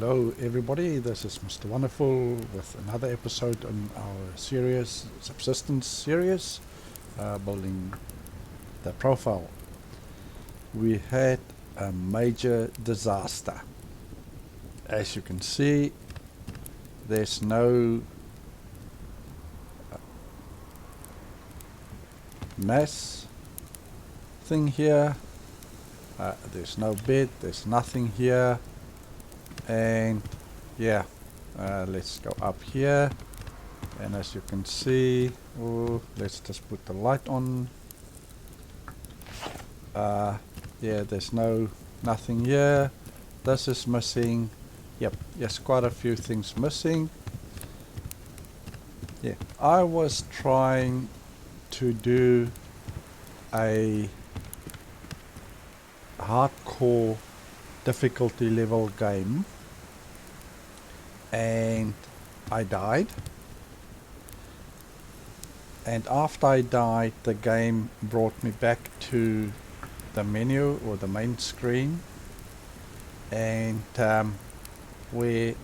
Hello everybody, this is Mr. Wonderful with another episode on our series, Subsistence series, building the profile. We had a major disaster. As you can see, there's no mass thing here, there's no bed, there's nothing here. And yeah, let's go up here, and as you can see, let's just put the light on. Yeah, there's nothing here. This is missing. Yep, yes, quite a few things missing. Yeah, I was trying to do a hardcore difficulty level game, and I died, and after I died the game brought me back to the menu or the main screen, and where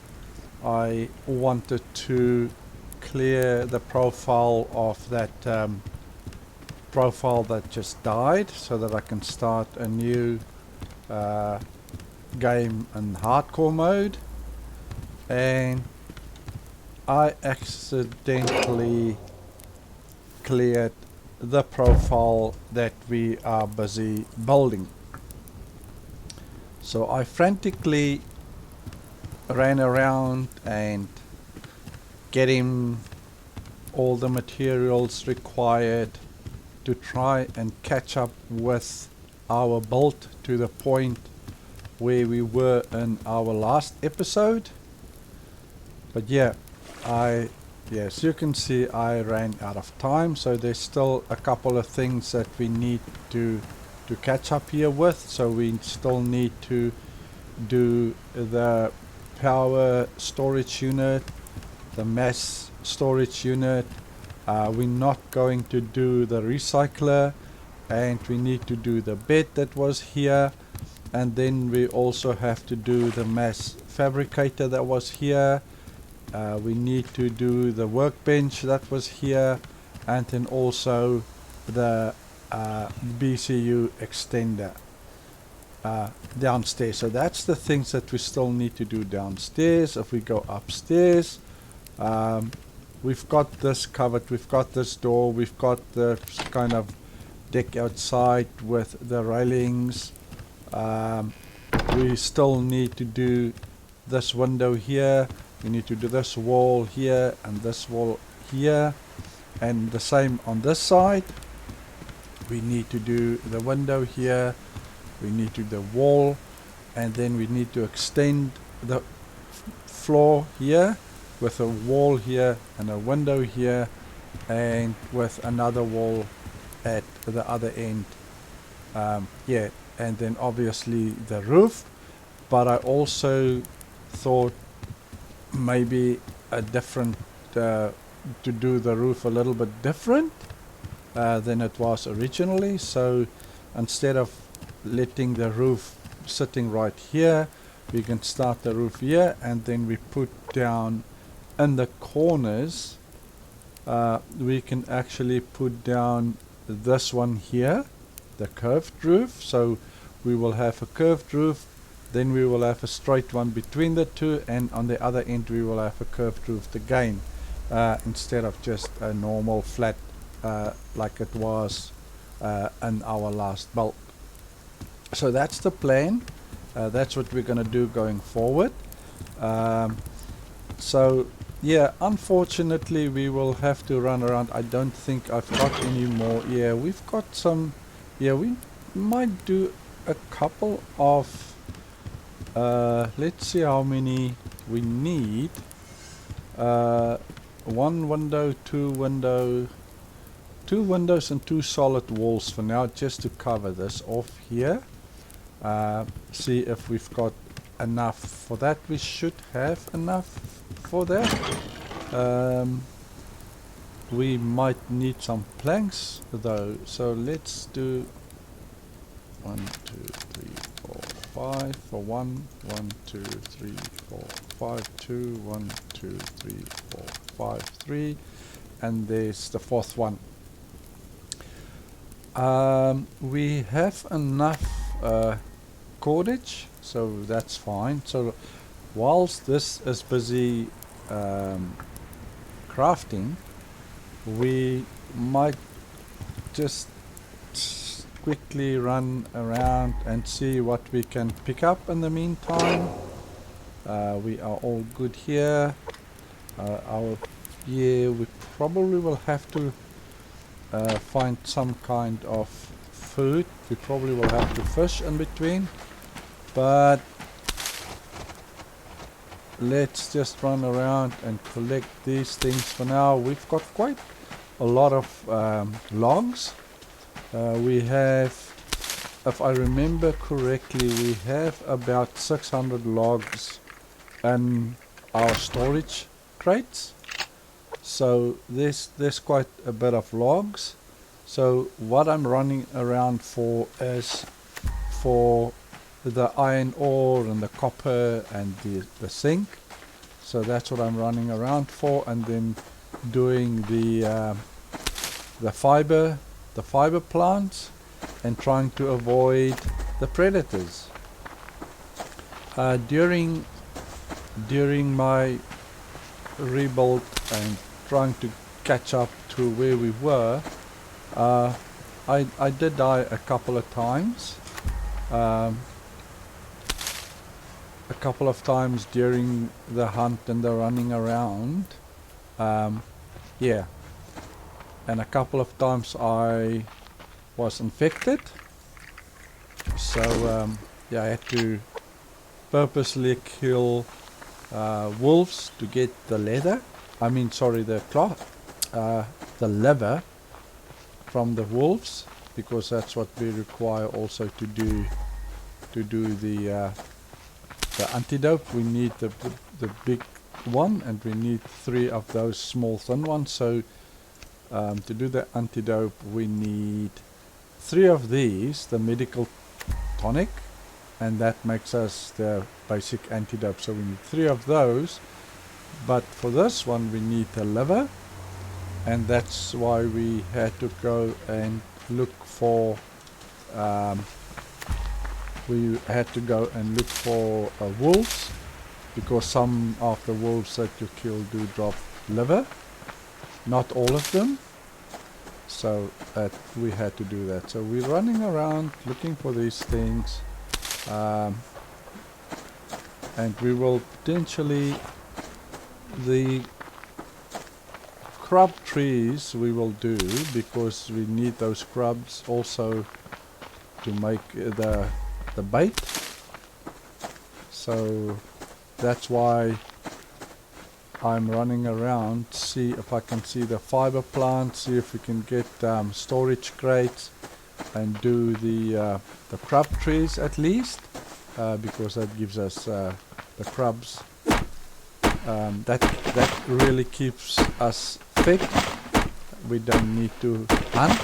I wanted to clear the profile of that profile that just died so that I can start a new game in hardcore mode, and I accidentally cleared the profile that we are busy building. So I frantically ran around and getting all the materials required to try and catch up with our build to the point where we were in our last episode. But yeah, as you can see, I ran out of time, so there's still a couple of things that we need to catch up here with. So we still need to do the power storage unit, the mass storage unit. We're not going to do the recycler, and we need to do the bed that was here, and then we also have to do the mass fabricator that was here. We need to do the workbench that was here, and then also the BCU extender downstairs. So that's the things that we still need to do downstairs. If we go upstairs, we've got this covered, we've got this door, we've got the kind of deck outside with the railings. We still need to do this window here, we need to do this wall here and this wall here, and the same on this side. We need to do the window here, we need to do the wall, and then we need to extend the floor here with a wall here and a window here, and with another wall at the other end. Yeah, and then obviously the roof. But I also thought maybe a different to do the roof a little bit different than it was originally. So instead of letting the roof sitting right here, we can start the roof here, and then we put down in the corners, we can actually put down this one here, the curved roof. So we will have a curved roof, then we will have a straight one between the two, and on the other end we will have a curved roof again, instead of just a normal flat like it was in our last build. So that's the plan. That's what we're going to do going forward. So yeah, unfortunately we will have to run around. I don't think I've got any more. Yeah, we've got some. Yeah, we might do a couple of let's see how many we need. One window, two windows and two solid walls for now, just to cover this off here. See if we've got enough for that. We should have enough for that. We might need some planks though, so let's do 1, 2, 3, 4, 5 for 1, 1, 2, 3, 4, 5, 2, 1, 2, 3, 4, 5, 3, and there's the fourth one. We have enough cordage, so that's fine. So whilst this is busy crafting, we might just quickly run around and see what we can pick up in the meantime. We are all good here. We probably will have to find some kind of food. We probably will have to fish in between, but let's just run around and collect these things for now. We've got quite a lot of logs. We have, if I remember correctly, we have about 600 logs in our storage crates. So there's quite a bit of logs. So what I'm running around for is for the iron ore and the copper and the zinc. So that's what I'm running around for, and then doing the fiber plants and trying to avoid the predators. During my rebuild and trying to catch up to where we were, I did die a couple of times. A couple of times during the hunt and the running around. Yeah. And a couple of times I was infected. So yeah, I had to purposely kill wolves to get the leather. I mean, sorry, the cloth, the liver from the wolves, because that's what we require also to do the antidote. We need the big one, and we need 3 of those small thin ones. So to do the antidote, we need 3 of these, the medical tonic, and that makes us the basic antidote. So we need 3 of those, but for this one we need the liver, and that's why we had to go and look for wolves, because some of the wolves that you kill do drop liver, not all of them. So we had to do that. So we're running around looking for these things, and we will potentially, the crab trees we will do, because we need those crabs also to make the bait. So that's why I'm running around, see if I can see the fiber plant, see if we can get storage crates and do the crab trees at least, because that gives us the crabs. That really keeps us fit. We don't need to hunt.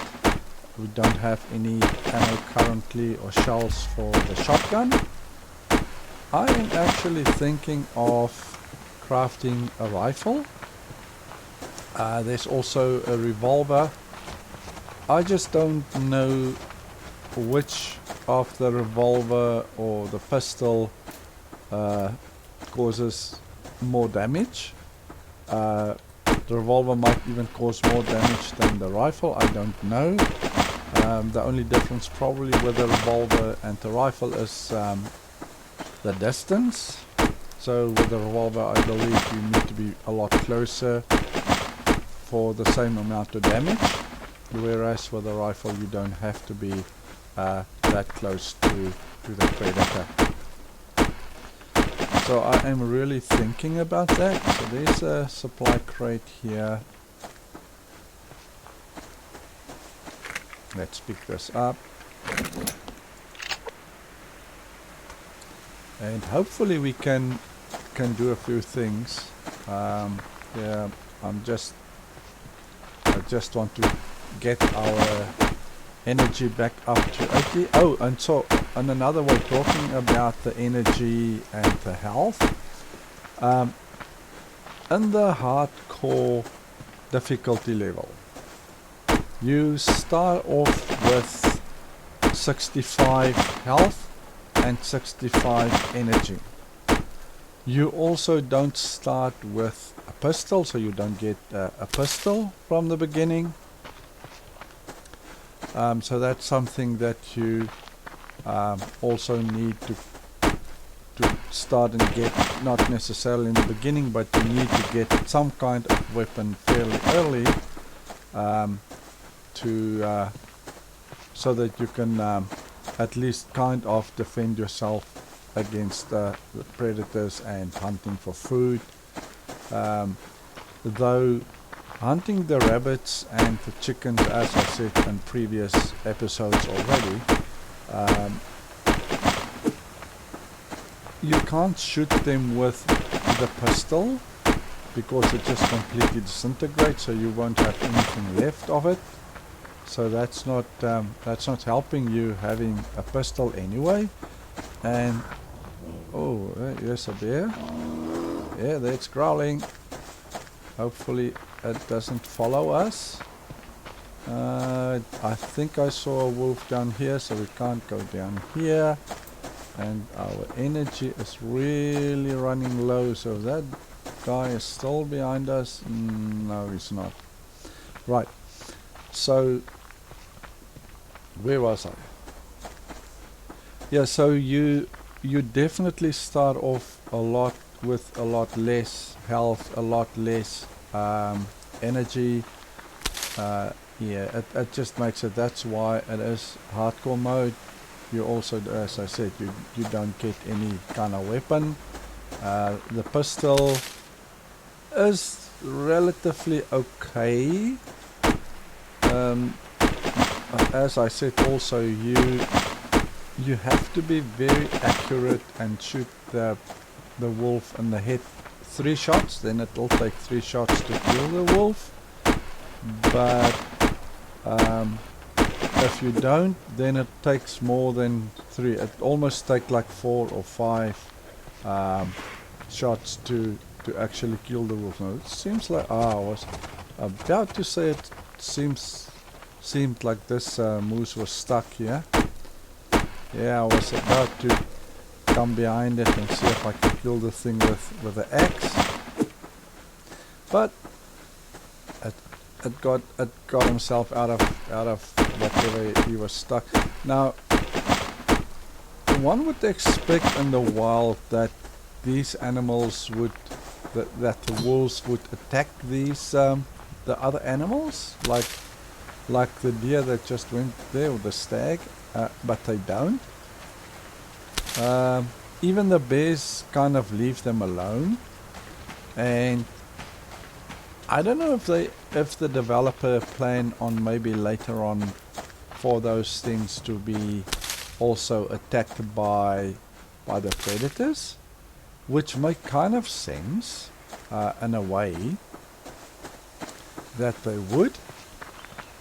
We don't have any ammo currently or shells for the shotgun. I am actually thinking of crafting a rifle. There's also a revolver. I just don't know which of the revolver or the pistol causes more damage. The revolver might even cause more damage than the rifle, I don't know. The only difference probably with the revolver and the rifle is the distance. So with the revolver, I believe you need to be a lot closer for the same amount of damage, whereas with a rifle you don't have to be that close to the predator. So I am really thinking about that. So there's a supply crate here. Let's pick this up. And hopefully we can do a few things. Yeah, I just want to get our energy back up to 80. Oh, and so on another way, talking about the energy and the health, in the hardcore difficulty level, you start off with 65 health and 65 energy. You also don't start with a pistol, so you don't get a pistol from the beginning. So that's something that you also need to start and get, not necessarily in the beginning, but you need to get some kind of weapon fairly early so that you can at least kind of defend yourself against the predators and hunting for food. Though hunting the rabbits and the chickens, as I said in previous episodes already, you can't shoot them with the pistol because it just completely disintegrates, so you won't have anything left of it. So that's not helping you having a pistol anyway. And oh, there's a bear. Yeah, that's growling. Hopefully it doesn't follow us. I think I saw a wolf down here, so we can't go down here. And our energy is really running low, so that guy is still behind us. No, he's not. Right, so where was I? Yeah, so you definitely start off with a lot less health, a lot less energy. Yeah, it just makes it, that's why it is hardcore mode. You also, as I said, you don't get any kind of weapon. The pistol is relatively okay. As I said, also you have to be very accurate and shoot the wolf in the head 3 shots. Then it will take 3 shots to kill the wolf. But if you don't, then it takes more than 3. It almost takes like 4 or 5 shots to actually kill the wolf. Now it seems like, I was about to say it seemed like this moose was stuck here. Yeah, I was about to come behind it and see if I can kill the thing with the axe. But it got himself out of whatever he was stuck. Now, one would expect in the wild that these animals that the wolves would attack these the other animals, like the deer that just went there, or the stag, but they don't. Even the bears kind of leave them alone, and I don't know if the developer plan on maybe later on for those things to be also attacked by the predators, which make kind of sense in a way that they would.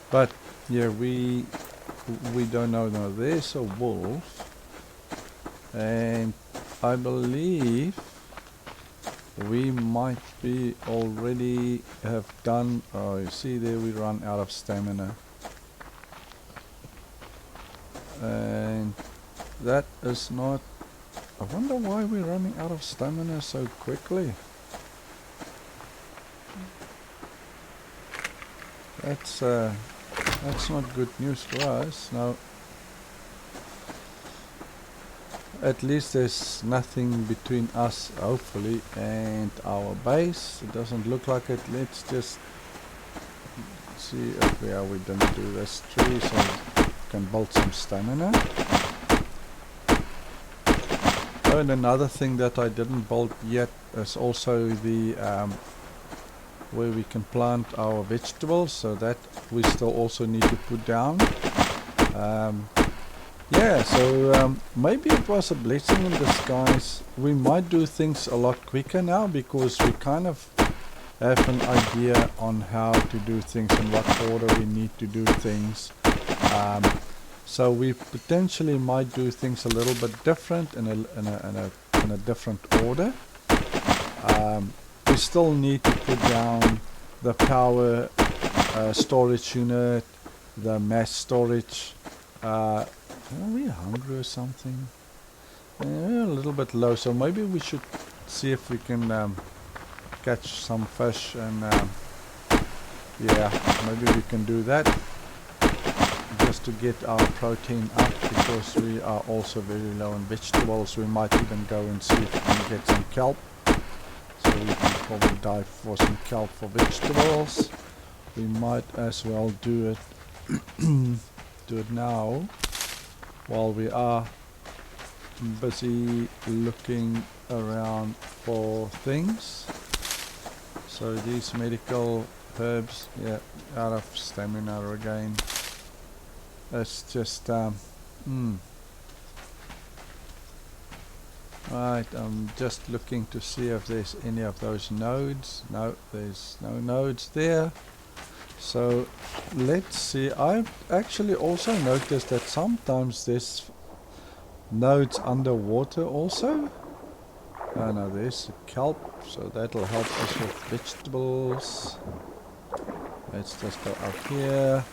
But yeah, we don't know. Now there's a wolf, and I believe we might be already have done. Oh, you see there, we run out of stamina, and that is not. I wonder why we're running out of stamina so quickly. That's not good news for us. Now, at least there's nothing between us, hopefully, and our base. It doesn't look like it. Let's just see if we didn't do this tree, so we can build some stamina. Oh, and another thing that I didn't build yet is also the where we can plant our vegetables, so that we still also need to put down. Yeah, so maybe it was a blessing in disguise. We might do things a lot quicker now because we kind of have an idea on how to do things and what order we need to do things. So we potentially might do things a little bit different in a different order. We still need to put down the power storage unit, the mass storage. Are we hungry or something? We're a little bit low, so maybe we should see if we can catch some fish, and yeah, maybe we can do that just to get our protein up, because we are also very low on vegetables. We might even go and see if we can get some kelp, so we can probably dive for some kelp for vegetables. We might as well do it now while we are busy looking around for things. So these medical herbs, yeah, out of stamina again. It's just right, I'm just looking to see if there's any of those nodes. No, there's no nodes there. So let's see. I've actually also noticed that sometimes there's nodes underwater also. Oh no, there's a kelp, so that'll help us with vegetables. Let's just go up here,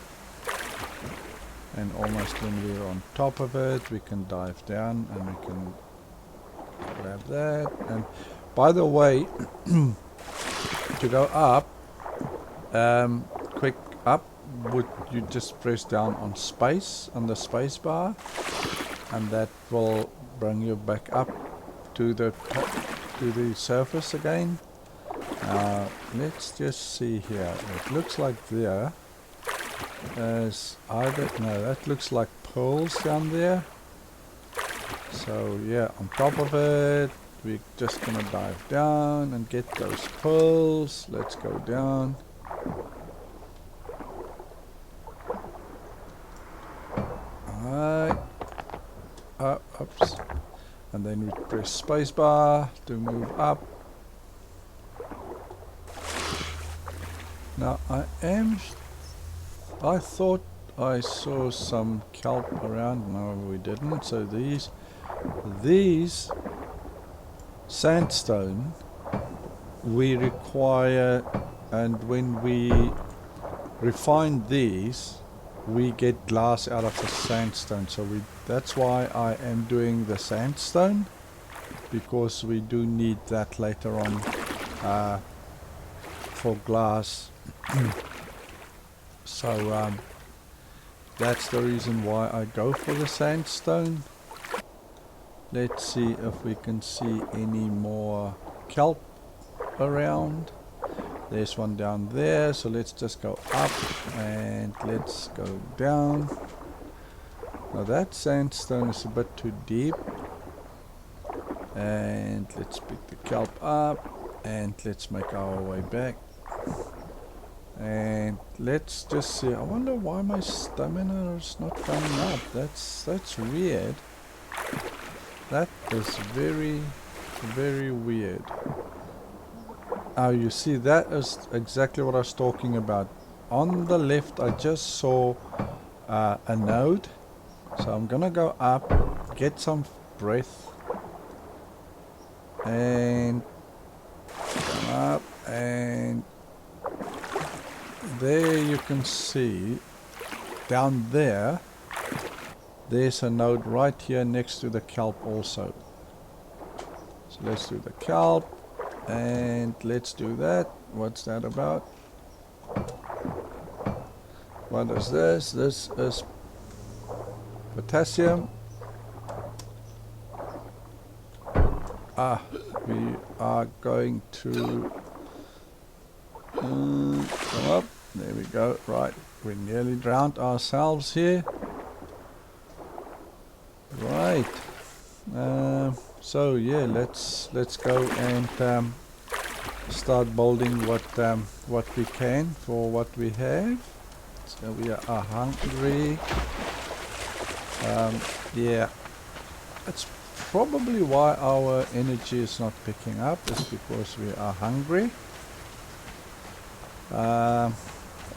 and almost when we're on top of it, we can dive down and we can grab that. And by the way, to go up, quick up, would you just press down on space, on the space bar, and that will bring you back up to the top, to the surface again. Let's just see here. It looks like there is either, no, that looks like pearls down there. So yeah, on top of it, we're just gonna dive down and get those pearls. Let's go down. Alright. Oops. And then we press spacebar to move up. Now I thought I saw some kelp around. No, we didn't. So these sandstone we require, and when we refine these, we get glass out of the sandstone. So that's why I am doing the sandstone, because we do need that later on for glass. So that's the reason why I go for the sandstone. Let's see if we can see any more kelp around. There's one down there, so let's just go up and let's go down. Now that sandstone is a bit too deep, and let's pick the kelp up and let's make our way back. And let's just see. I wonder why my stamina is not coming up. That's weird. That is very, very weird. Oh, you see, that is exactly what I was talking about. On the left, I just saw a node. So I'm gonna go up, get some breath, and come up, and there you can see, down there, there's a node right here next to the kelp also. So let's do the kelp. And let's do that. What's that about? What is this? This is potassium. We are going to come up. There we go. Right, we nearly drowned ourselves here. Right. So yeah, let's go and start building what we can for what we have. So we are hungry. Yeah, that's probably why our energy is not picking up, is because we are hungry. I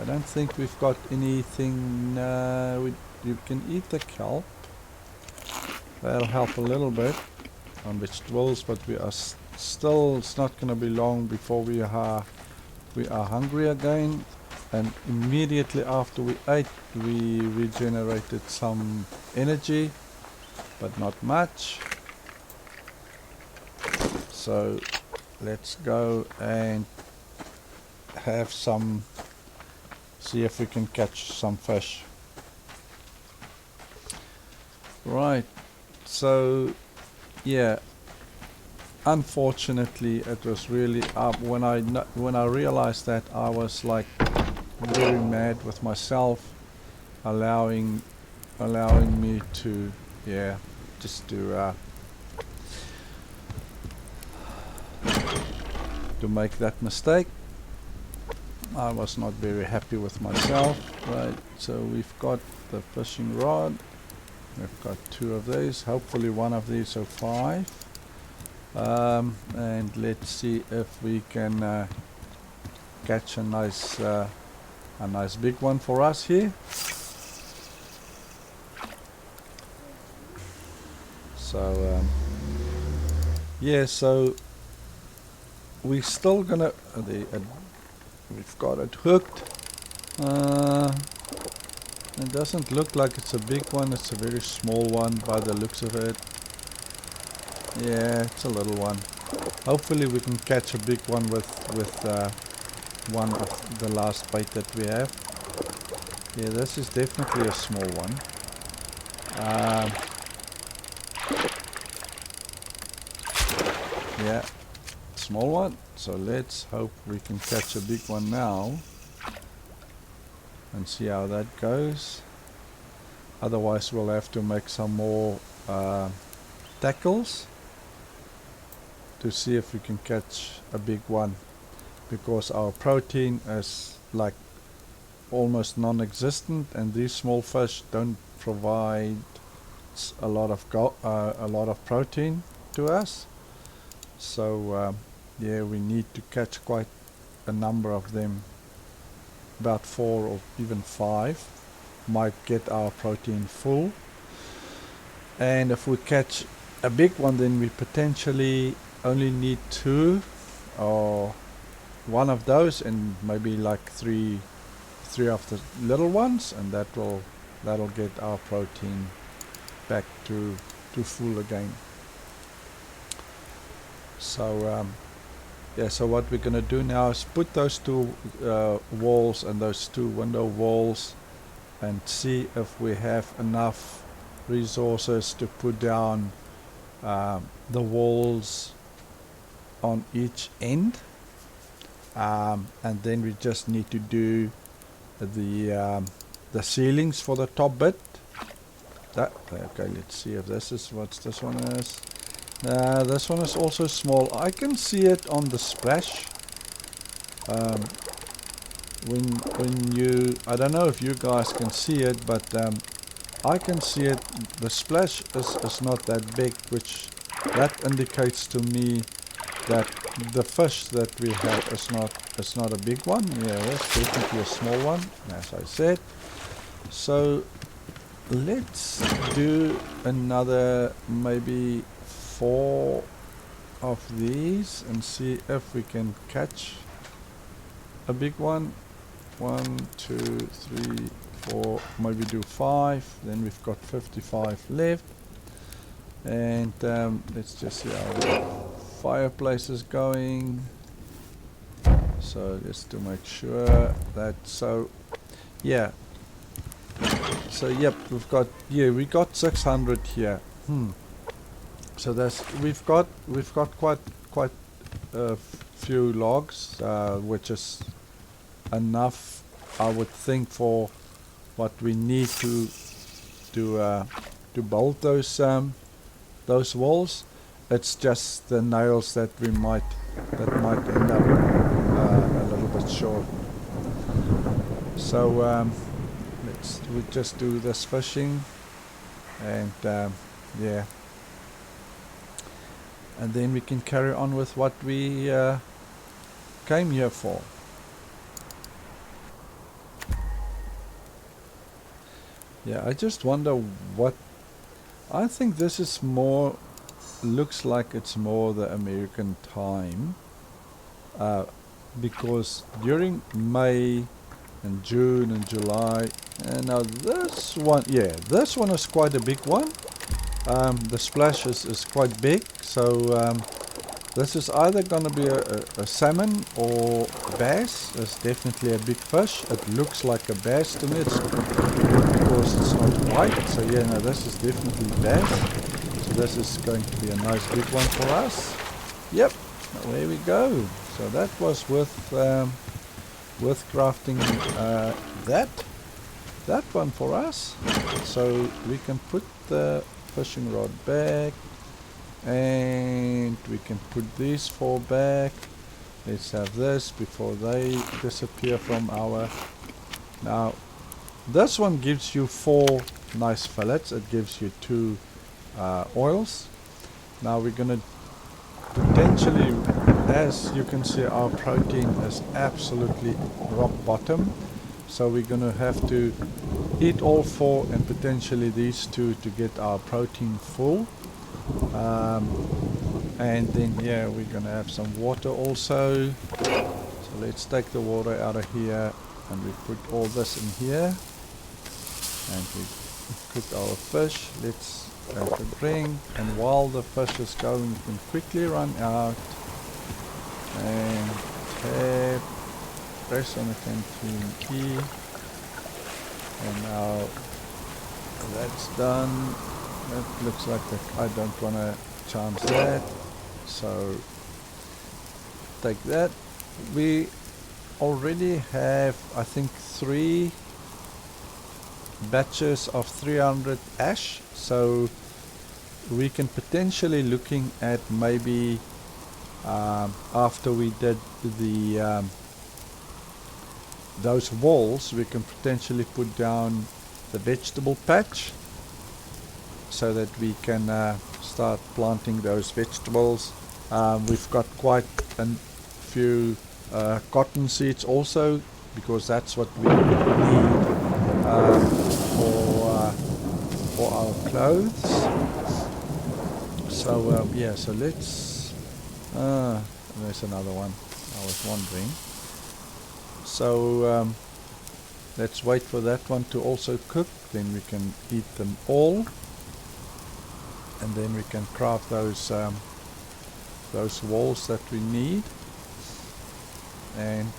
don't think we've got anything. you can eat the kelp. That'll help a little bit on vegetables, but we are still, it's not going to be long before we are hungry again. And immediately after we ate, we regenerated some energy, but not much. So let's go and have some, see if we can catch some fish. Right, so yeah, unfortunately it was really up when I realized that, I was like very mad with myself, allowing me to, yeah, just to make that mistake. I was not very happy with myself. Right, so we've got the fishing rod. We've got 2 of these, hopefully one of these, so 5. And let's see if we can catch a nice big one for us here. So yeah, so we're still gonna we've got it hooked. It doesn't look like it's a big one, it's a very small one by the looks of it. Yeah, it's a little one. Hopefully we can catch a big one with one of the last bait that we have. Yeah, this is definitely a small one. Yeah, small one. So let's hope we can catch a big one now and see how that goes. Otherwise we'll have to make some more tackles to see if we can catch a big one, because our protein is like almost non-existent, and these small fish don't provide a lot of protein to us. So yeah, we need to catch quite a number of them. About 4 or even 5 might get our protein full. And if we catch a big one, then we potentially only need 2 or 1 of those, and maybe like 3 of the little ones, and that'll get our protein back to full again. So yeah, so what we're going to do now is put those 2 walls and those 2 window walls, and see if we have enough resources to put down the walls on each end, and then we just need to do the ceilings for the top bit. Okay, let's see if this is what this one is. This one is also small. I can see it on the splash. When you, I don't know if you guys can see it, but I can see it. The splash is not that big, which that indicates to me that the fish that we have is not a big one. Yeah, it's definitely a small one, as I said. So let's do another maybe 4 of these and see if we can catch a big one. 1, 2, 3, 4, maybe do 5. Then we've got 55 left. And let's just see how the fireplace is going. So just to make sure that, so yeah. So yep, we got 600 here. So that's we've got quite a few logs, which is enough, I would think, for what we need to build those walls. It's just the nails that might end up a little bit short. So we just do this fishing, and yeah, and then we can carry on with what we came here for. Yeah, I just wonder what. I think this is more. Looks like it's more the American time. Uh, because during May and June and July, and now this one, yeah, this one is quite a big one. The splash is quite big, so this is either going to be a salmon or bass. It's definitely a big fish. It looks like a bass to me. It's because it's not white. So yeah, no, this is definitely bass. So this is going to be a nice big one for us. Yep, there we go. So that was with crafting that one for us. So we can put the fishing rod back, and we can put these four back. Let's have this before they disappear from our. Now this one gives you 4 nice fillets. It gives you 2 oils. Now we're gonna potentially, as you can see, our protein is absolutely rock bottom, so we're gonna have to eat all 4 and potentially these 2 to get our protein full. And then yeah, we're gonna have some water also. So let's take the water out of here and we put all this in here, and we cook our fish. Let's have a drink, and while the fish is going, you can quickly run out and tap, press on the canteen key, and now that's done. That looks like I don't want to chance that, so take that. We already have, I think, 3 batches of 300 ash, so we can potentially looking at maybe after we did the those walls, we can potentially put down the vegetable patch so that we can start planting those vegetables. We've got quite a few cotton seeds also, because that's what we need for our clothes. So yeah, so let's there's another one, I was wondering. So let's wait for that one to also cook, then we can eat them all, and then we can craft those walls that we need and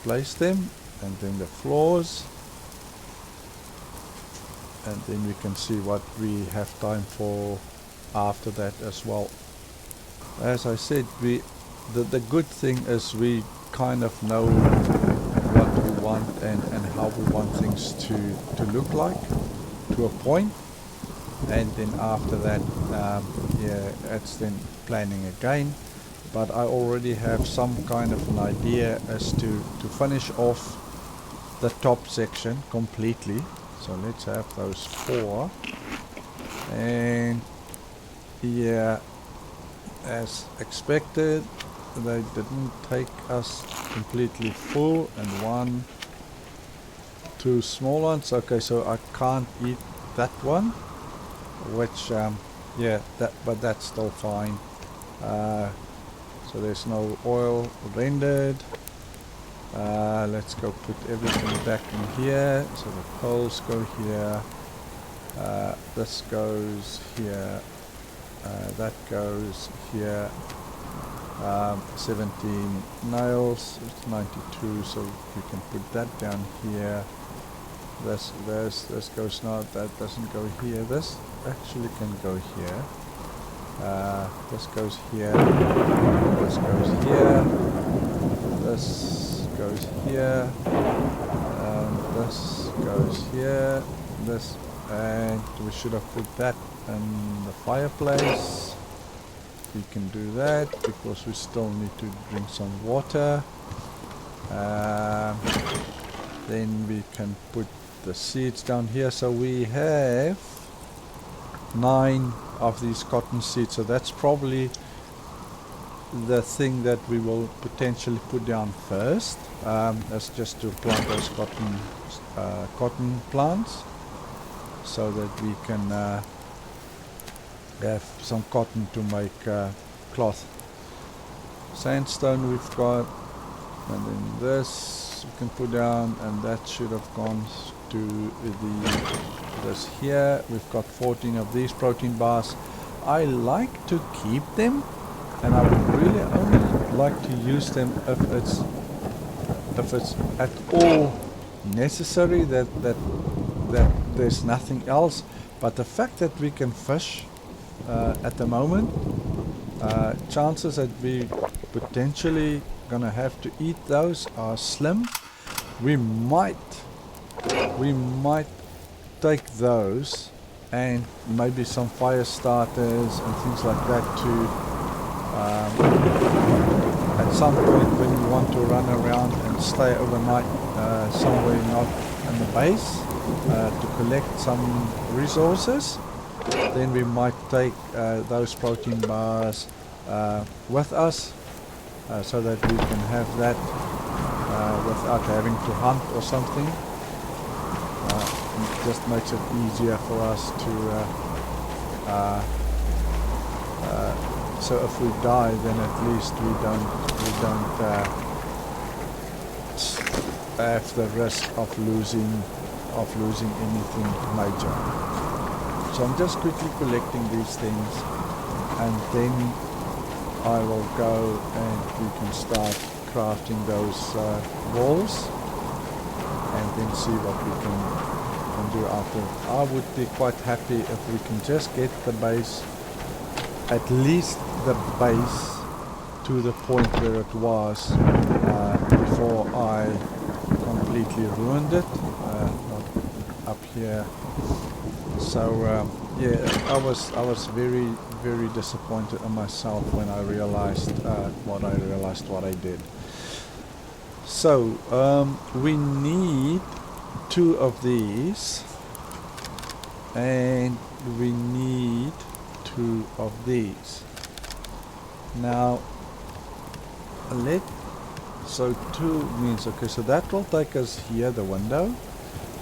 place them, and then the floors, and then we can see what we have time for after that as well. As I said, the good thing is we kind of know what we want and how we want things to look like to a point, and then after that yeah, it's then planning again. But I already have some kind of an idea as to finish off the top section completely. So let's have those 4, and yeah, as expected, they didn't take us completely full, and 1, 2 small ones. Okay, so I can't eat that one, which yeah, but that's still fine. So there's no oil rendered. Let's go put everything back in here. So the poles go here, this goes here, that goes here. 17 nails, it's 92, so you can put that down here. This goes not, that doesn't go here. This actually can go here. This goes here, this goes here, this goes here, and this goes here, this, and we should have put that in the fireplace. We can do that because we still need to drink some water. Then we can put the seeds down here. So we have 9 of these cotton seeds, so that's probably the thing that we will potentially put down first. That's just to plant those cotton plants. so that we can have some cotton to make cloth. Sandstone we've got, and then this we can put down, and that should have gone to this here. We've got 14 of these protein bars. I like to keep them, and I would really only like to use them if it's at all necessary, that there's nothing else. But the fact that we can fish at the moment, chances that we potentially gonna have to eat those are slim. We might take those and maybe some fire starters and things like that to at some point when you want to run around and stay overnight somewhere not in the base to collect some resources, then we might take those protein bars with us so that we can have that without having to hunt or something. It just makes it easier for us to so if we die, then at least we don't have the risk of losing anything major. So I'm just quickly collecting these things, and then I will go and we can start crafting those walls, and then see what we can do after. I would be quite happy if we can just get the base, at least the base, to the point where it was before I completely ruined it, not up here. So yeah, I was very disappointed in myself when I realized what I did. So we need 2 of these, and we need 2 of these. Now so 2 means, okay, so that will take us here, the window,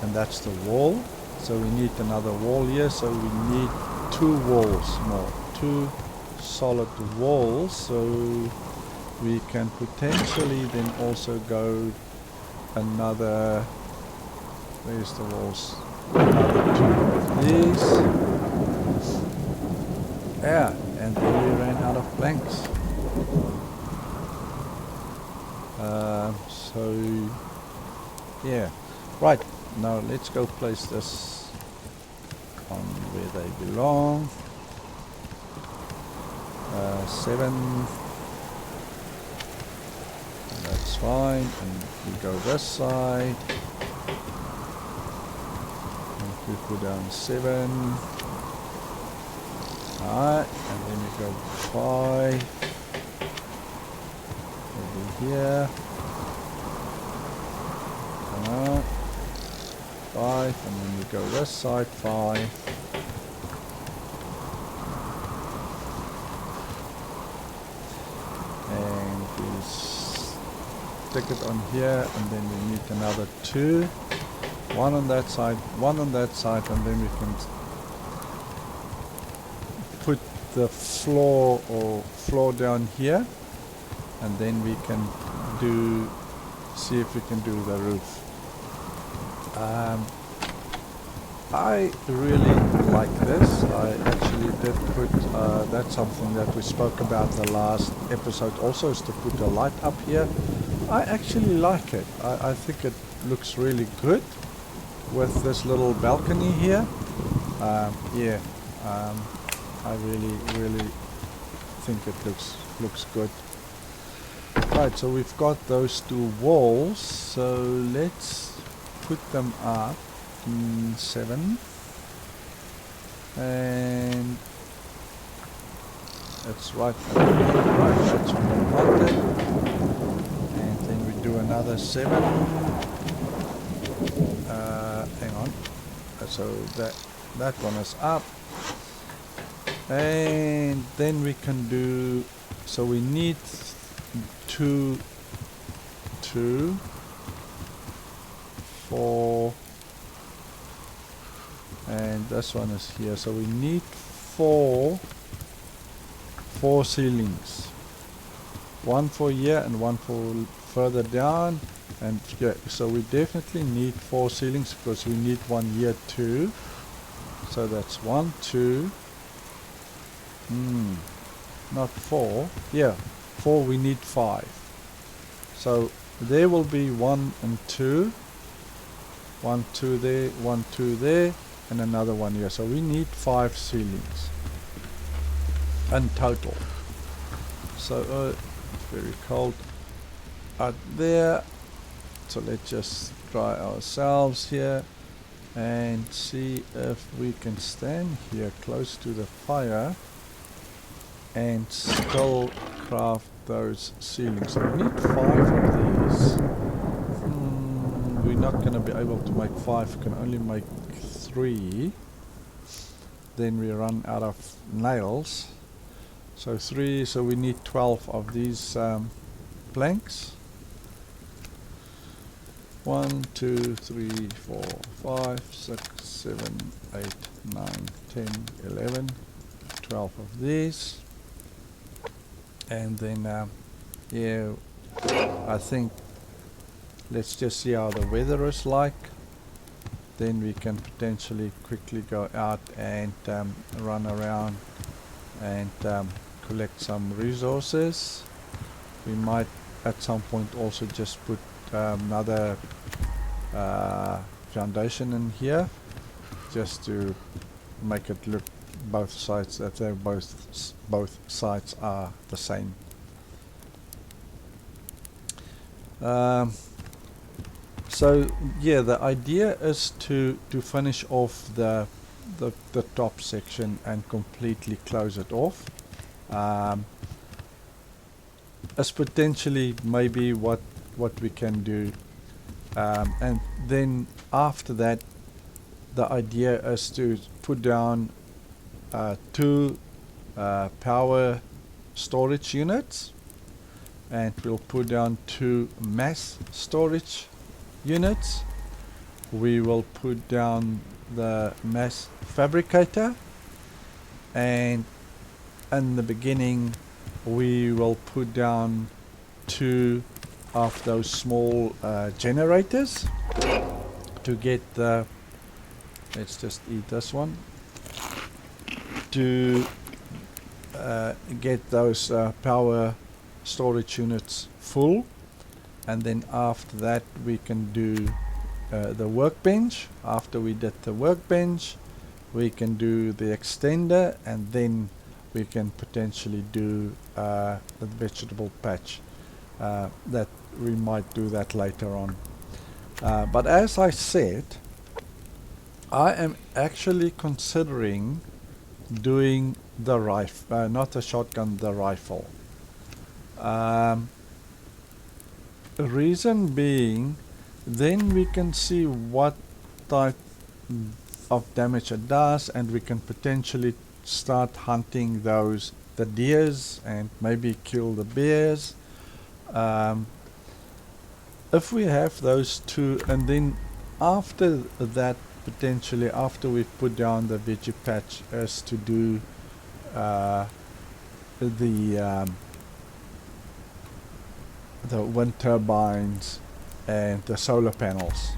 and that's the wall. So we need another wall here, so we need 2 walls more, 2 solid walls, so we can potentially then also go another, where's the walls, another 2 of these. Yeah, and then we ran out of planks. So yeah, right, now let's go place this on where they belong. 7, that's fine, and we go this side, and we put down 7. Alright, and then we go 5 over here. 5, and then we go this side 5. And we stick it on here, and then we need another 2. 1 on that side, 1 on that side, and then we can put the floor down here, and then we can see if we can do the roof. I really like this. I actually did put, that's something that we spoke about the last episode also, is to put a light up here. I actually like it. I think it looks really good with this little balcony here. Yeah, I really think it looks good. Right, so we've got those 2 walls, so let's put them up in 7, and that's right, that's what I wanted, and then we do another 7, hang on, so that one is up, and then we can do, so we need 2, 4, and this one is here. So we need four ceilings. One for here and one for further down. And yeah, so we definitely need 4 ceilings because we need one here too. So that's 1, 2. Not 4. Yeah, 4. We need 5. So there will be 1 and 2. 1, 2 there, 1, 2 there, and another one here. So we need 5 ceilings in total. So it's very cold out there. So let's just try ourselves here and see if we can stand here close to the fire and still craft those ceilings. So we need 5 of these. We're not going to be able to make 5, we can only make 3. Then we run out of nails. So 3, so we need 12 of these planks. 1, 2, 3, 4, 5, 6, 7, 8, 9, 10, 11, 12 of these. And then, yeah, I think let's just see how the weather is like. Then we can potentially quickly go out and run around and collect some resources. We might at some point also just put another foundation in here, just to make it look both sides that they're both sides are the same. So yeah, the idea is to finish off the top section and completely close it off. As potentially maybe what we can do, and then after that the idea is to put down 2 power storage units, and we'll put down 2 mass storage units. We will put down the mass fabricator, and in the beginning we will put down 2 of those small generators to get the, let's just eat this one, to get those power storage units full. And then after that we can do the workbench. After we did the workbench, we can do the extender, and then we can potentially do the vegetable patch. That we might do that later on. But as I said, I am actually considering doing the rifle, not the shotgun, the rifle. The reason being, then we can see what type of damage it does, and we can potentially start hunting the deers, and maybe kill the bears. If we have those 2, and then after that, potentially after we've put down the veggie patch, is to do the wind turbines and the solar panels,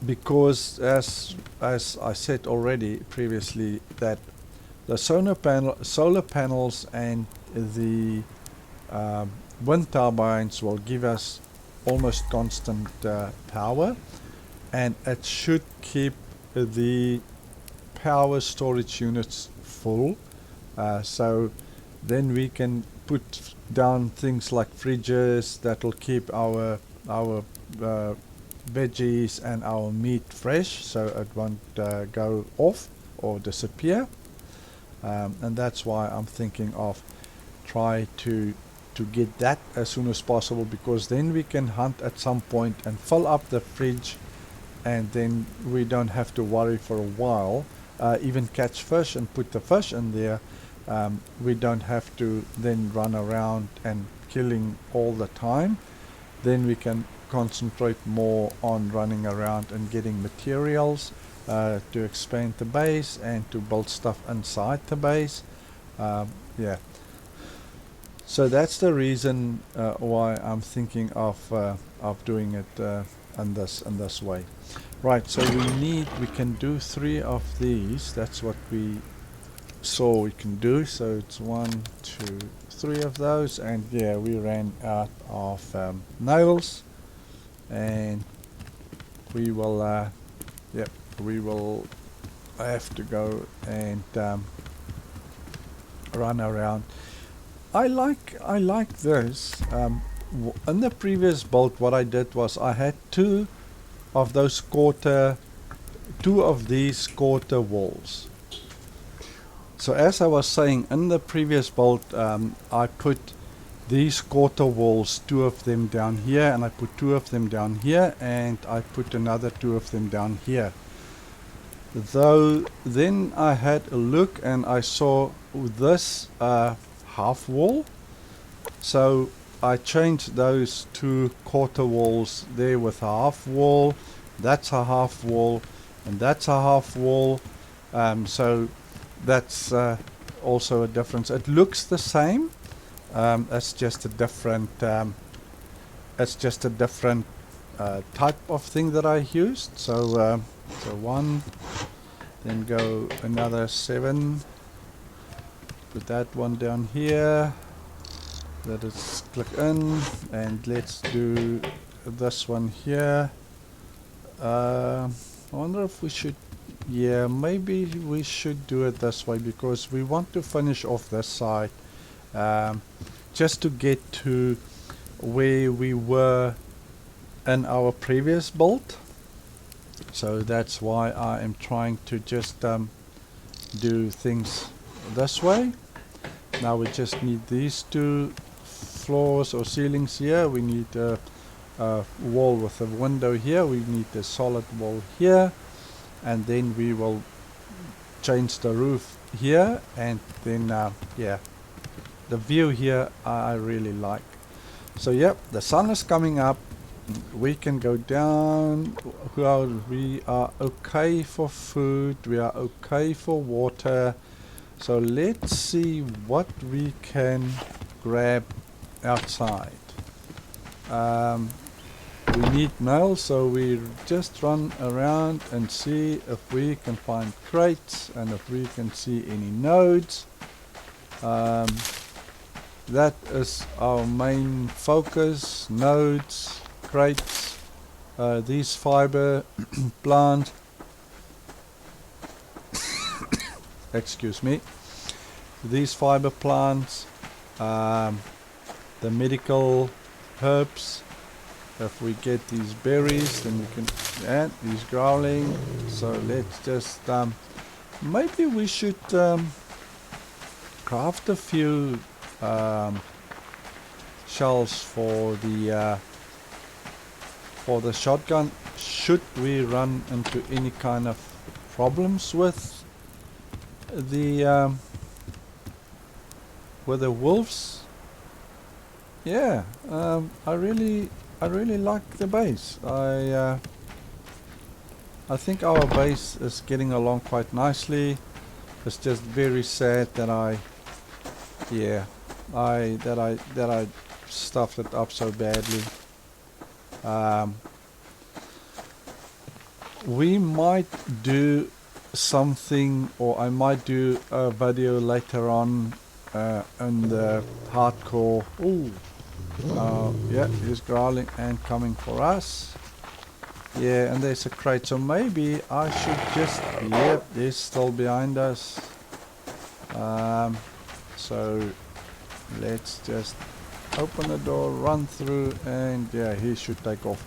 because as I said already previously, that the solar panels and the wind turbines will give us almost constant power, and it should keep the power storage units full. So then we can put down things like fridges that will keep our veggies and our meat fresh, so it won't go off or disappear. And that's why I'm thinking of try to get that as soon as possible, because then we can hunt at some point and fill up the fridge, and then we don't have to worry for a while. Even catch fish and put the fish in there. We don't have to then run around and killing all the time. Then we can concentrate more on running around and getting materials to expand the base and to build stuff inside the base. Yeah, so that's the reason why I'm thinking of doing it in this way. Right, so we can do 3 of these. That's what we saw we can do. So it's 1, 2, 3 of those, and yeah, we ran out of nails, and we will yep, we will have to go and run around. I like this. In the previous build, what I did was I had 2 of those two of these quarter walls. So as I was saying, in the previous build, I put these quarter walls, 2 of them down here, and I put 2 of them down here, and I put another 2 of them down here. Though then I had a look and I saw this half wall, so I changed those 2 quarter walls there with a half wall. That's a half wall, and that's a half wall. So that's also a difference. It looks the same. It's just a different. It's just a different type of thing that I used. So so 1, then go another 7. Put that one down here. Let us click in, and let's do this one here. I wonder if we should, yeah, maybe we should do it this way, because we want to finish off this side, just to get to where we were in our previous build. So that's why I am trying to just do things this way. Now we just need these 2 floors or ceilings here. We need a wall with a window here. We need a solid wall here, and then we will change the roof here, and then yeah, the view here I really like. So yep, the sun is coming up. We can go down. Well, we are okay for food, we are okay for water. So let's see what we can grab outside. We need nails, so we just run around and see if we can find crates and if we can see any nodes. That is our main focus: nodes, crates, these fiber plants. Excuse me. These fiber plants, the medical herbs. If we get these berries, then we can add these growling. So let's just maybe we should craft a few shells for the shotgun, should we run into any kind of problems with the wolves. Yeah, I really like the base. I think our base is getting along quite nicely. It's just very sad that I stuffed it up so badly. We might do something, or I might do a video later on in the hardcore. Ooh, yeah, he's growling and coming for us. Yeah, and there's a crate, so maybe I should just, yep, he's still behind us. So let's just open the door, run through, and yeah, he should take off.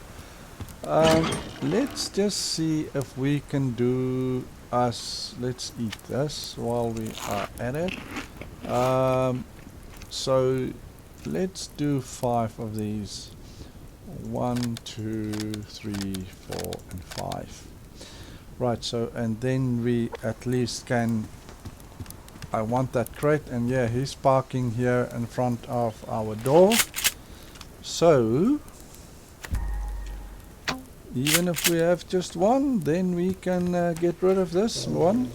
Let's just see if we can do let's eat this while we are at it. So let's do 5 of these. 1, 2, 3, 4, and 5. Right, so and then we at least can, I want that crate, and yeah, he's parking here in front of our door. So Even if we have just one, then we can get rid of this one.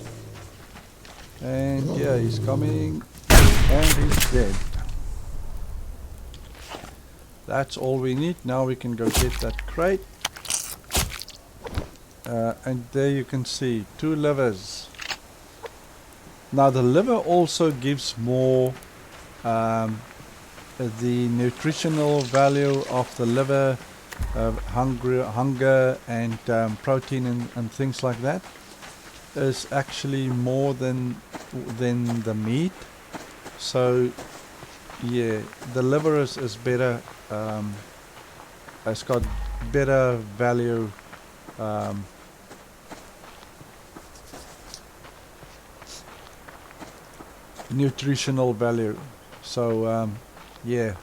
And yeah, he's coming, and he's dead. That's all we need. Now we can go get that crate. And there you can see 2 livers. Now the liver also gives more the nutritional value of the liver, hunger and protein and things like that is actually more than the meat. So yeah, the liver is better, it's got better value, nutritional value. So yeah,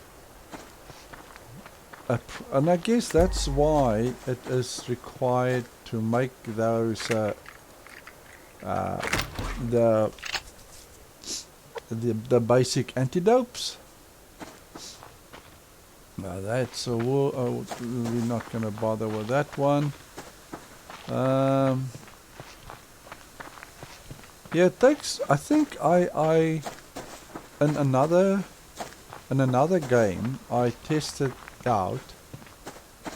and I guess that's why it is required to make those the basic antidotes. Now that's we're not going to bother with that one. Yeah, it takes. I think I in another game I tested out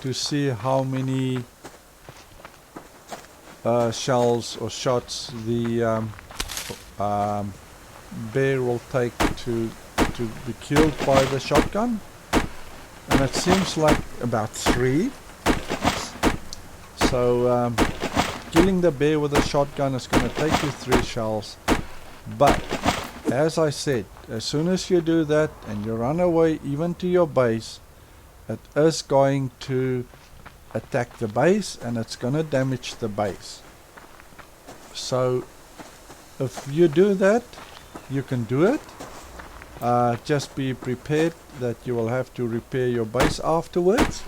to see how many shells or shots the bear will take to be killed by the shotgun, and it seems like about 3. So killing the bear with a shotgun is going to take you 3 shells, but as I said, as soon as you do that and you run away even to your base, it is going to attack the base and it's going to damage the base. So if you do that, you can do it. Just be prepared that you will have to repair your base afterwards.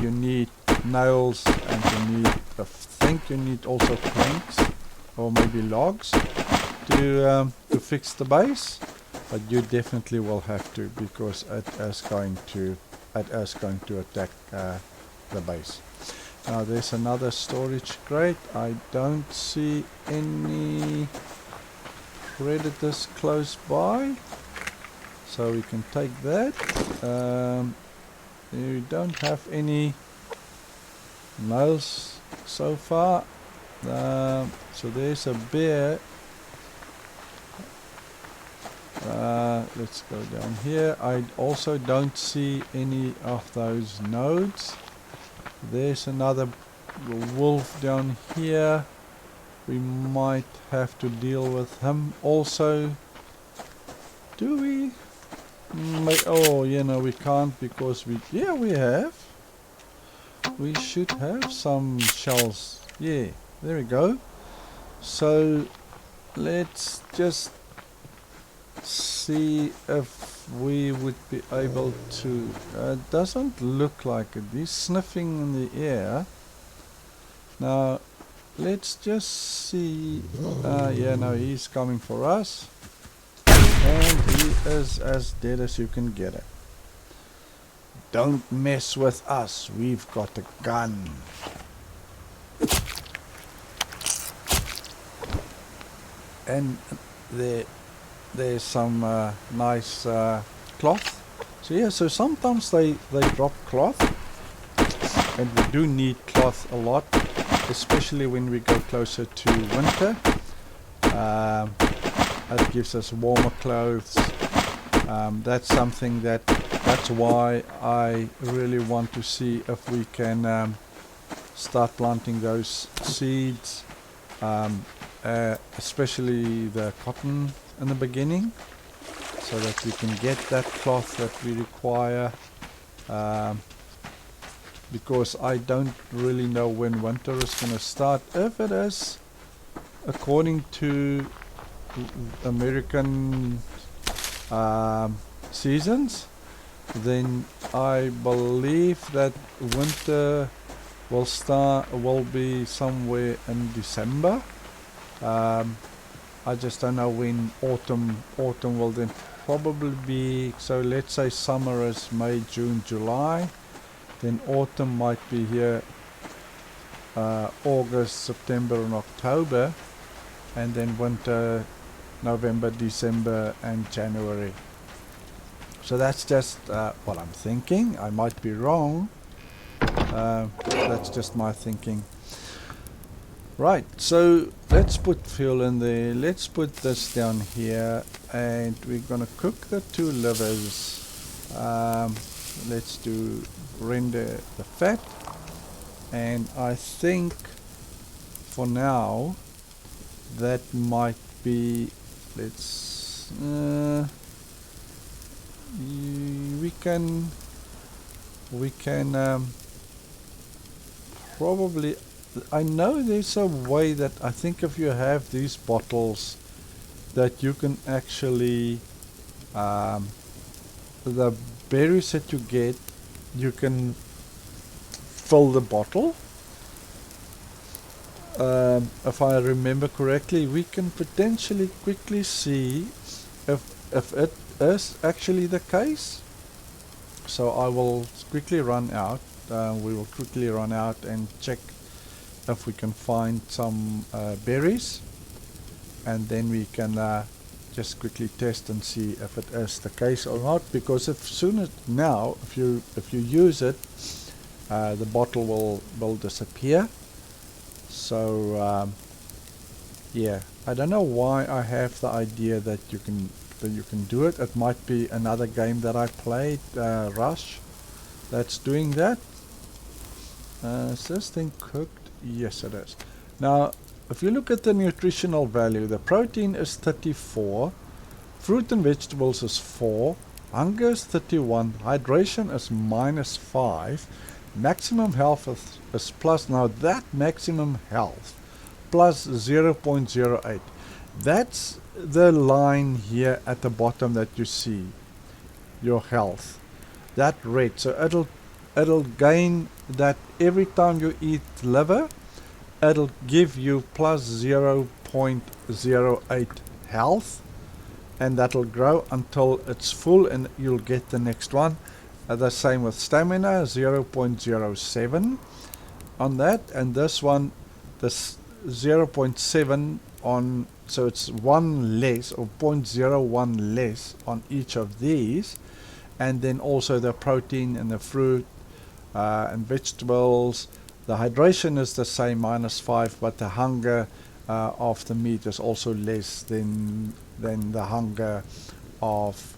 You need nails, and I think you need also planks or maybe logs to fix the base, but you definitely will have to, because it is going to attack the base. Now there's another storage crate. I don't see any predators close by, so we can take that. You don't have any nails so far. So there's a bear. Let's go down here. I also don't see any of those nodes. There's another wolf down here. We might have to deal with him also. Do we? Oh, yeah, no, we can't, because we have. We should have some shells. Yeah, there we go. So let's just see if we would be able to. It doesn't look like it. He's sniffing in the air. Now let's just see. Yeah, no, he's coming for us, and he is as dead as you can get it. Don't mess with us. We've got a gun. And there's some nice cloth. So yeah, so sometimes they drop cloth, and we do need cloth a lot, especially when we go closer to winter. It gives us warmer clothes. That's why I really want to see if we can start planting those seeds, especially the cotton in the beginning, so that we can get that cloth that we require, because I don't really know when winter is going to start. If it is according to American seasons, then I believe that winter will be somewhere in December. I just don't know when autumn will then probably be. So let's say summer is May, June, July, Then autumn might be here, August, September and October, and then winter, November, December and January. So that's just what I'm thinking. I might be wrong. That's just my thinking. Right, so let's put fuel in there. Let's put this down here, and we're gonna cook the 2 livers. Let's do render the fat, and I think for now that might be, let's we can probably, I know there's a way that I think if you have these bottles that you can actually the berries that you get, you can fill the bottle. If I remember correctly, we can potentially quickly see if it is actually the case. So I will quickly run out. We will quickly run out and check if we can find some berries, and then we can just quickly test and see if it is the case or not. Because if you use it, the bottle will disappear. So yeah, I don't know why I have the idea that you can do it. It might be another game that I played, Rush, that's doing that. Is this thing cooked? Yes, it is. Now, if you look at the nutritional value, the protein is 34, fruit and vegetables is 4, hunger is 31, hydration is -5, maximum health is plus. Now that maximum health plus 0.08, that's the line here at the bottom that you see, your health, that red. So it'll gain that every time you eat liver. It'll give you plus 0.08 health, and that'll grow until it's full, and you'll get the next one. The same with stamina, 0.07 on that, and this one, this 0.7 on, so it's 1 less, or 0.01 less on each of these. And then also the protein and the fruit and vegetables. The hydration is the same, -5, but the hunger of the meat is also less than the hunger of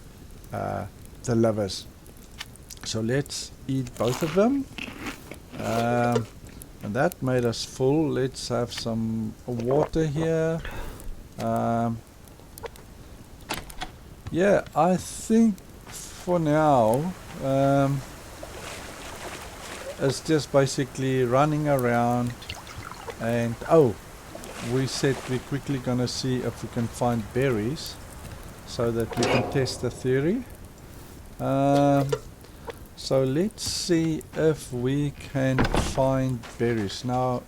the livers. So let's eat both of them. And that made us full. Let's have some water here. Yeah, I think for now it's just basically running around, and we said we're quickly gonna see if we can find berries so that we can test the theory. So let's see if we can find berries. Now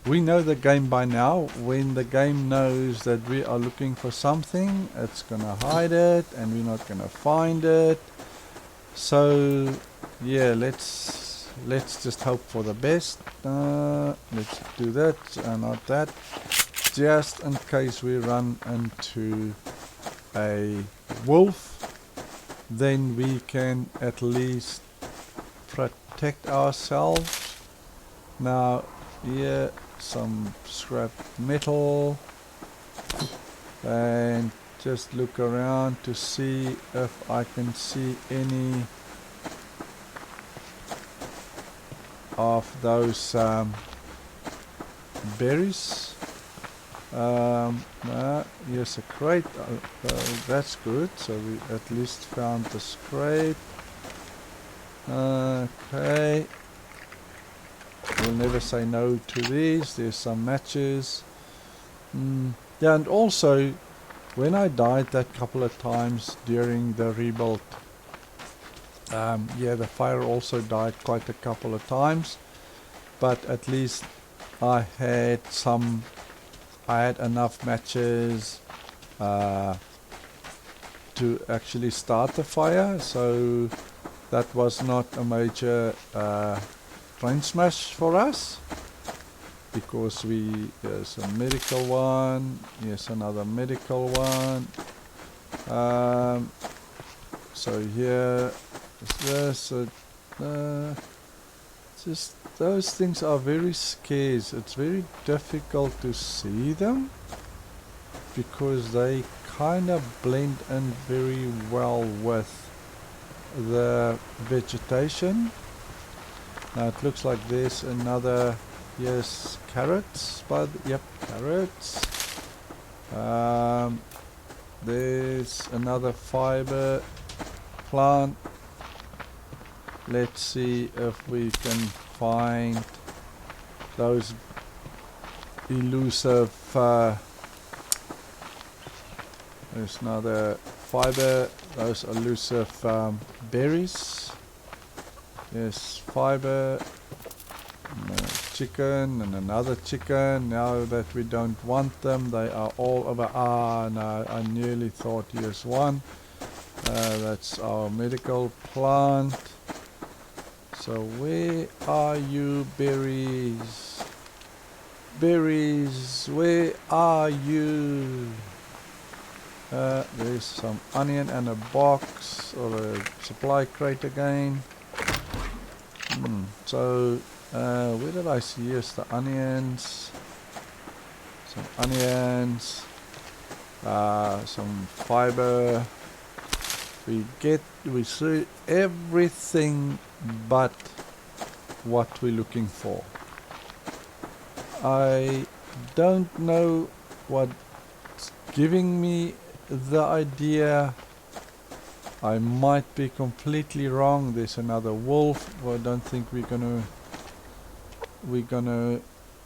we know the game by now. When the game knows that we are looking for something, it's gonna hide it and we're not gonna find it. So yeah, let's just hope for the best. Let's do that and not that, just in case we run into a wolf, then we can at least protect ourselves. Now here, some scrap metal, and just look around to see if I can see any of those berries. Here's a crate. That's good. So we at least found this crate. Okay. We'll never say no to these. There's some matches. Yeah, and also when I died that couple of times during the rebuild, yeah, the fire also died quite a couple of times, but at least I had enough matches to actually start the fire. So that was not a major train smash for us, because here's a medical one, here's another medical one. So here is this. Just those things are very scarce. It's very difficult to see them because they kind of blend in very well with the vegetation. Now it looks like there's another, yes, carrots, but yep, carrots. There's another fiber plant. Let's see if we can find those elusive, there's another fiber, those elusive berries. Yes, fiber, and a chicken and another chicken. Now that we don't want them, they are all over. Ah, no, I nearly thought here's one. That's our medical plant. So where are you, berries? Berries, where are you? There's some onion and a box or a supply crate again. So where did I see? Yes, the onions. Some onions. Some fiber. We see everything but what we're looking for. I don't know what's giving me the idea. I might be completely wrong. There's another wolf. Well, I don't think we're gonna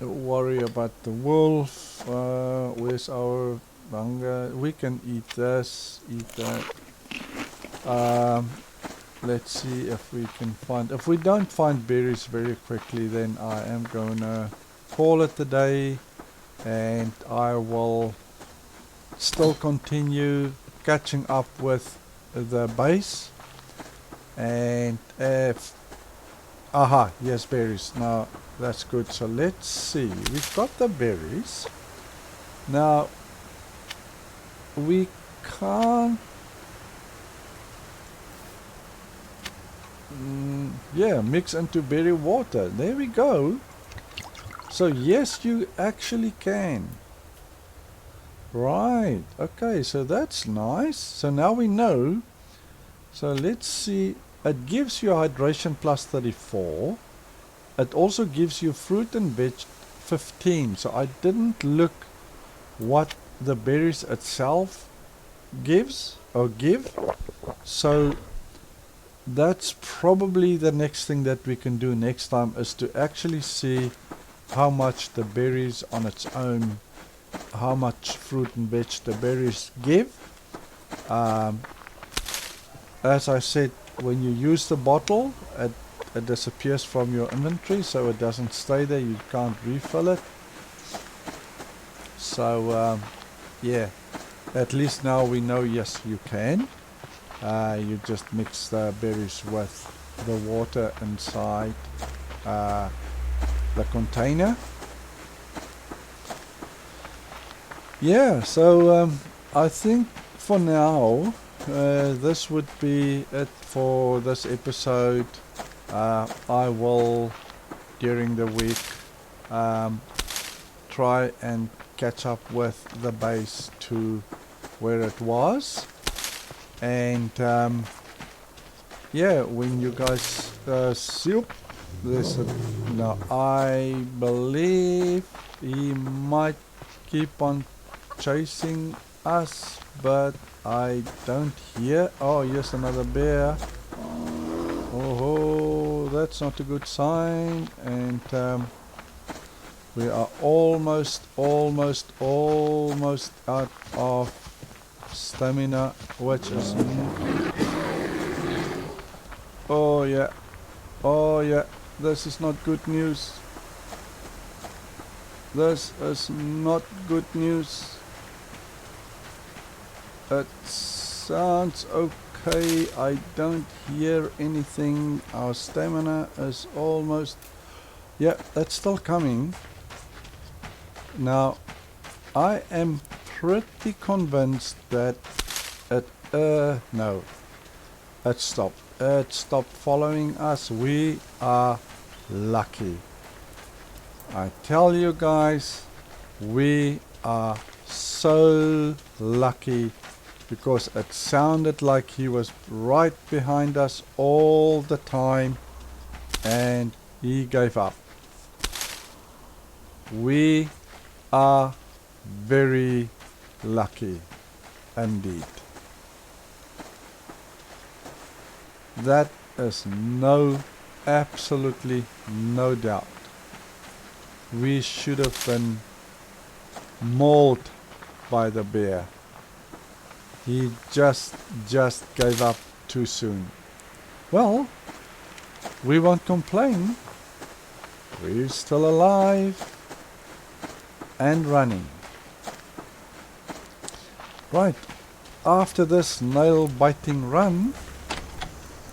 worry about the wolf. Where's our hunger? We can eat this, eat that. Let's see if we can find. If we don't find berries very quickly, then I am gonna call it a day, and I will still continue catching up with the base. And if yes, berries. Now that's good. So let's see. We've got the berries. Now we can't. Mix into berry water. There we go. So yes, you actually can. Right. Okay, so that's nice. So now we know. So let's see. It gives you hydration plus 34. It also gives you fruit and veg 15. So I didn't look what the berries itself gives or give. So that's probably the next thing that we can do next time, is to actually see how much the berries on its own, how much fruit and veg the berries give. As I said, when you use the bottle, it disappears from your inventory, so it doesn't stay there. You can't refill it. So yeah, at least now we know, yes, you can. You just mix the berries with the water inside the container. Yeah, so I think for now this would be it for this episode. I will, during the week, try and catch up with the base to where it was. And yeah, when you guys see this, now I believe he might keep on chasing us, but I don't hear. Oh, yes, another bear. Oh, that's not a good sign. And we are almost out of stamina, which is oh yeah, this is not good news. This is not good news. It sounds okay. Okay, I don't hear anything. Our stamina is almost... Yeah, that's still coming. Now, I am pretty convinced that it... no. It stopped. It stopped following us. We are lucky. I tell you guys, we are so lucky, because it sounded like he was right behind us all the time and he gave up. We are very lucky indeed. That is absolutely no doubt. We should have been mauled by the bear. He just gave up too soon. Well, we won't complain. We're still alive and running. Right, after this nail-biting run,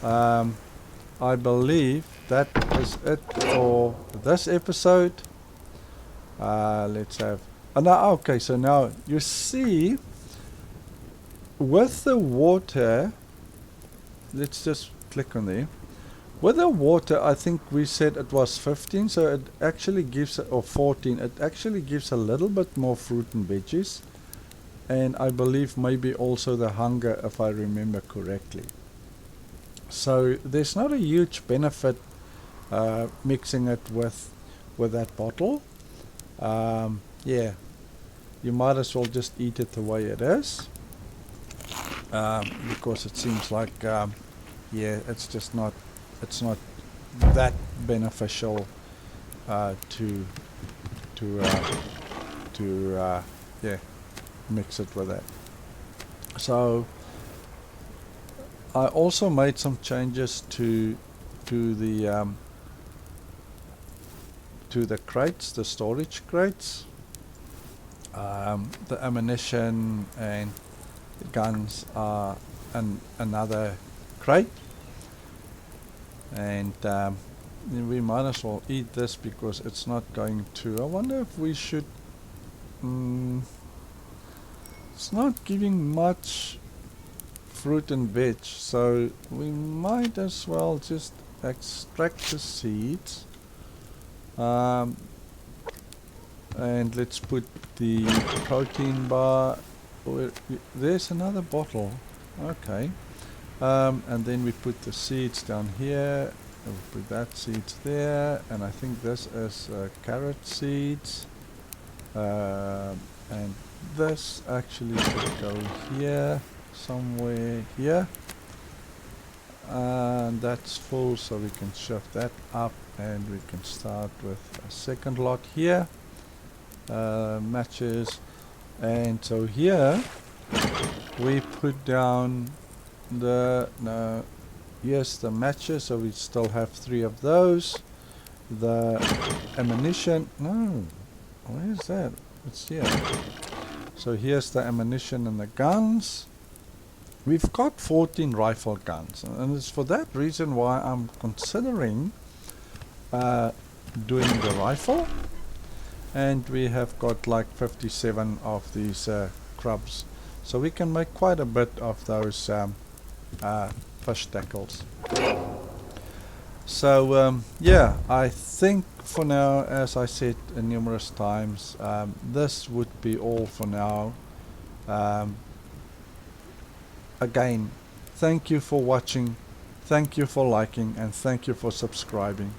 I believe that is it for this episode. Let's have... now, okay, so now you see, with the water, let's just click on there. With the water, I think we said it was 15, so it actually gives, or 14, it actually gives a little bit more fruit and veggies. And I believe maybe also the hunger, if I remember correctly. So there's not a huge benefit mixing it with that bottle. Yeah, you might as well just eat it the way it is, because it seems like yeah, it's not that beneficial to yeah, mix it with that. So I also made some changes to the crates, the storage crates. The ammunition and the guns are another crate, and we might as well eat this because it's not going to... I wonder if we should... it's not giving much fruit and veg, so we might as well just extract the seeds. And let's put the protein bar... there's another bottle. Okay. And then we put the seeds down here. We'll put that seeds there. And I think this is carrot seeds. And this actually should go here. Somewhere here. And that's full, so we can shift that up. And we can start with a second lot here. Matches. And so here we put down the yes, the matches, so we still have 3 of those. The ammunition, no, where's that? It's here. So here's the ammunition and the guns. We've got 14 rifle guns, and it's for that reason why I'm considering doing the rifle. And we have got like 57 of these crabs, so we can make quite a bit of those fish tackles. So yeah, I think for now, as I said numerous times, this would be all for now. Again, thank you for watching, thank you for liking, and thank you for subscribing.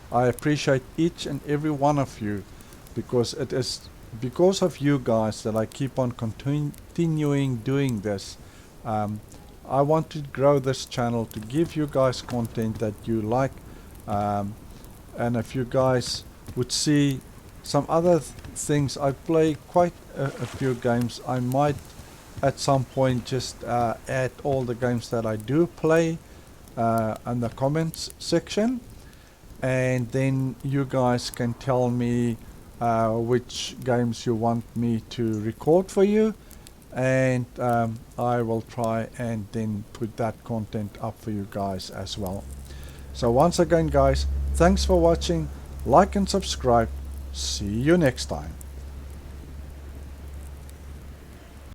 I appreciate each and every one of you, because it is because of you guys that I keep on continuing doing this. I want to grow this channel to give you guys content that you like, and if you guys would see some other things, I play quite a few games. I might at some point just add all the games that I do play in the comments section, and then you guys can tell me which games you want me to record for you, and I will try and then put that content up for you guys as well. So once again guys, thanks for watching, like and subscribe, see you next time.